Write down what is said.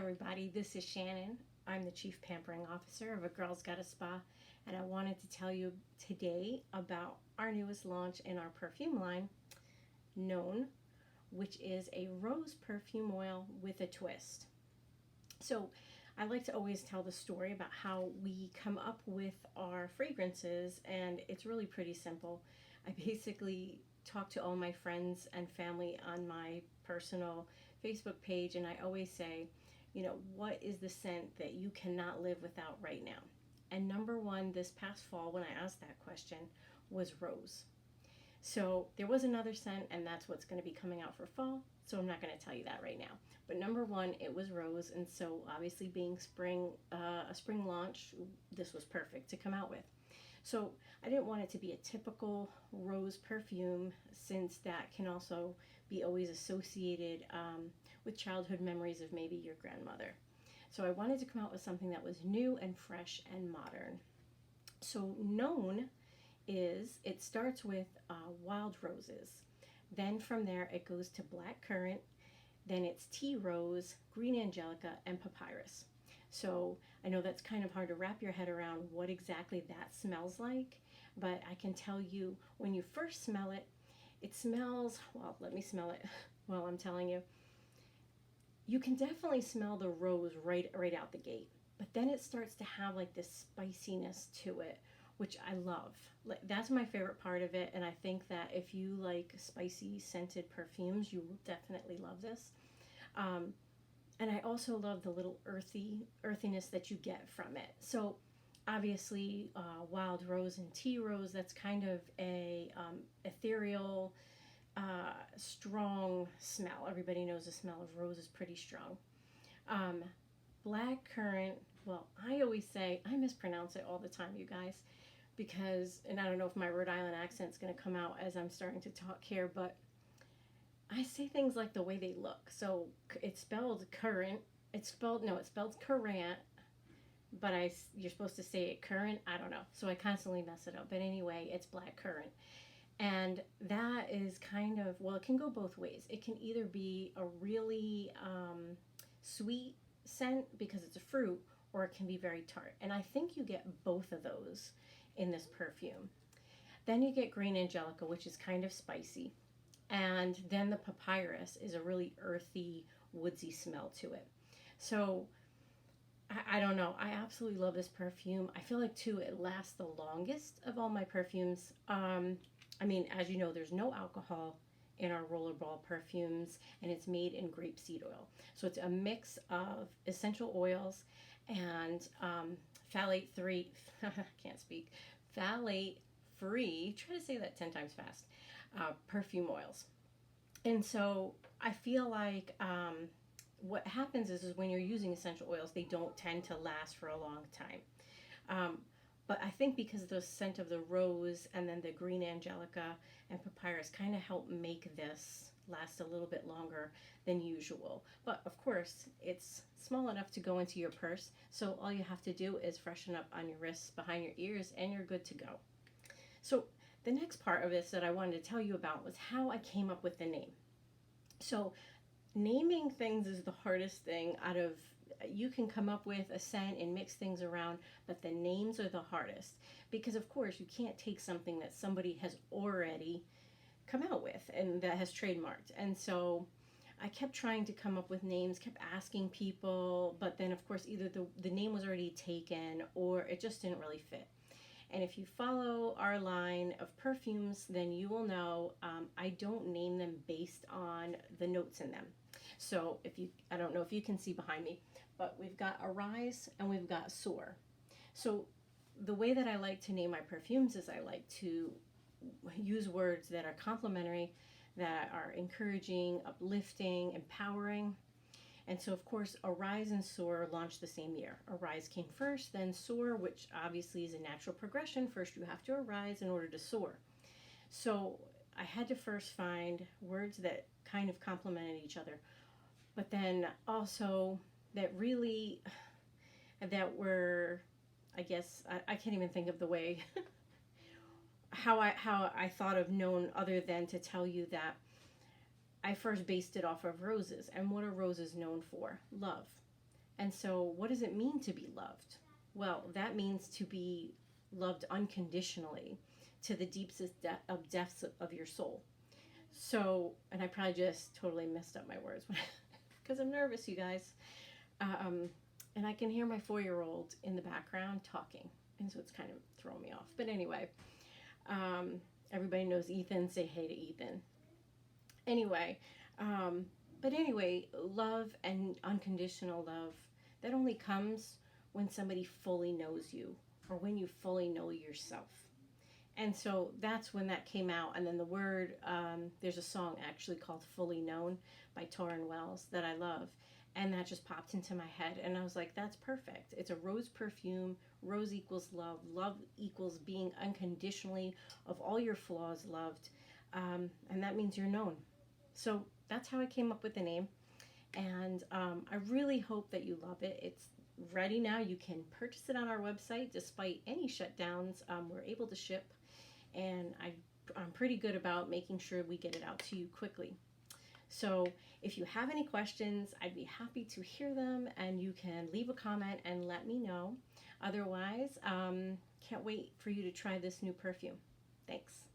everybody, this is Shannon. I'm the Chief Pampering Officer of A Girl's Got a Spa, and I wanted to tell you today about our newest launch in our perfume line, Known, which is a rose perfume oil with a twist. So I like to always tell the story about how we come up with our fragrances, and it's really pretty simple. I basically talk to all my friends and family on my personal Facebook page, and I always say, what is the scent that you cannot live without right now? And number one, this past fall, when I asked that question, was rose. So there was another scent, and that's what's going to be coming out for fall. So I'm not going to tell you that right now. But number one, it was rose, and so obviously being spring, a spring launch, this was perfect to come out with. So I didn't want it to be a typical rose perfume, since that can also be always associated with childhood memories of maybe your grandmother. So I wanted to come out with something that was new and fresh and modern. So Known it starts with wild roses. Then from there it goes to black currant. Then it's tea rose, green angelica, and papyrus. So I know that's kind of hard to wrap your head around what exactly that smells like, but I can tell you when you first smell it, it smells, well, let me smell it while I'm telling you. You can definitely smell the rose right out the gate, but then it starts to have like this spiciness to it, which I love. That's my favorite part of it, and I think that if you like spicy scented perfumes, you will definitely love this. And I also love the little earthiness that you get from it. So obviously wild rose and tea rose, that's kind of a ethereal, strong smell. Everybody knows the smell of rose is pretty strong. Black currant, well, I always say, I mispronounce it all the time, you guys, because, and I don't know if my Rhode Island accent's going to come out as I'm starting to talk here, but I say things like the way they look. So it's spelled currant. It's spelled currant, but you're supposed to say it current. I don't know. So I constantly mess it up. But anyway, it's black currant. And that is kind of, well, it can go both ways. It can either be a really sweet scent because it's a fruit, or it can be very tart. And I think you get both of those in this perfume. Then you get green angelica, which is kind of spicy. And then the papyrus is a really earthy, woodsy smell to it. So I don't know. I absolutely love this perfume. I feel like, too, it lasts the longest of all my perfumes. I mean, as you know, there's no alcohol in our Rollerball perfumes, and it's made in grapeseed oil. So it's a mix of essential oils and phthalate-free, phthalate-free, try to say that 10 times fast, perfume oils. And so I feel like what happens is when you're using essential oils, they don't tend to last for a long time. But I think because of the scent of the rose and then the green angelica and papyrus kind of help make this last a little bit longer than usual. But of course, it's small enough to go into your purse, so all you have to do is freshen up on your wrists, behind your ears, and you're good to go. So the next part of this that I wanted to tell you about was how I came up with the name. So naming things is the hardest thing out of, you can come up with a scent and mix things around, but the names are the hardest, because of course you can't take something that somebody has already come out with and that has trademarked. And so I kept trying to come up with names, kept asking people, but then of course either the name was already taken or it just didn't really fit. And if you follow our line of perfumes, then you will know I don't name them based on the notes in them. So I don't know if you can see behind me, but we've got Arise and we've got Soar. So the way that I like to name my perfumes is I like to use words that are complimentary, that are encouraging, uplifting, empowering. And so, of course, Arise and Soar launched the same year. Arise came first, then Soar, which obviously is a natural progression. First, you have to arise in order to soar. So I had to first find words that kind of complemented each other, but then also that were, I guess, I can't even think of the way, how I thought of Known, other than to tell you that I first based it off of roses. And what are roses known for? Love. And so, what does it mean to be loved? Well, that means to be loved unconditionally to the deepest of depths of your soul. So, and I probably just totally messed up my words because I'm nervous, you guys. Um, and I can hear my 4-year-old in the background talking, and so it's kind of throwing me off. But anyway, everybody knows Ethan. Say hey to Ethan. Anyway, but anyway, love and unconditional love, that only comes when somebody fully knows you or when you fully know yourself. And so that's when that came out. And then the word, there's a song actually called Fully Known by Torrin Wells that I love. And that just popped into my head. And I was like, that's perfect. It's a rose perfume. Rose equals love. Love equals being unconditionally of all your flaws loved. And that means you're known. So that's how I came up with the name. And I really hope that you love it. It's ready now. You can purchase it on our website despite any shutdowns. We're able to ship. And I'm pretty good about making sure we get it out to you quickly. So if you have any questions, I'd be happy to hear them, and you can leave a comment and let me know. Otherwise, can't wait for you to try this new perfume. Thanks.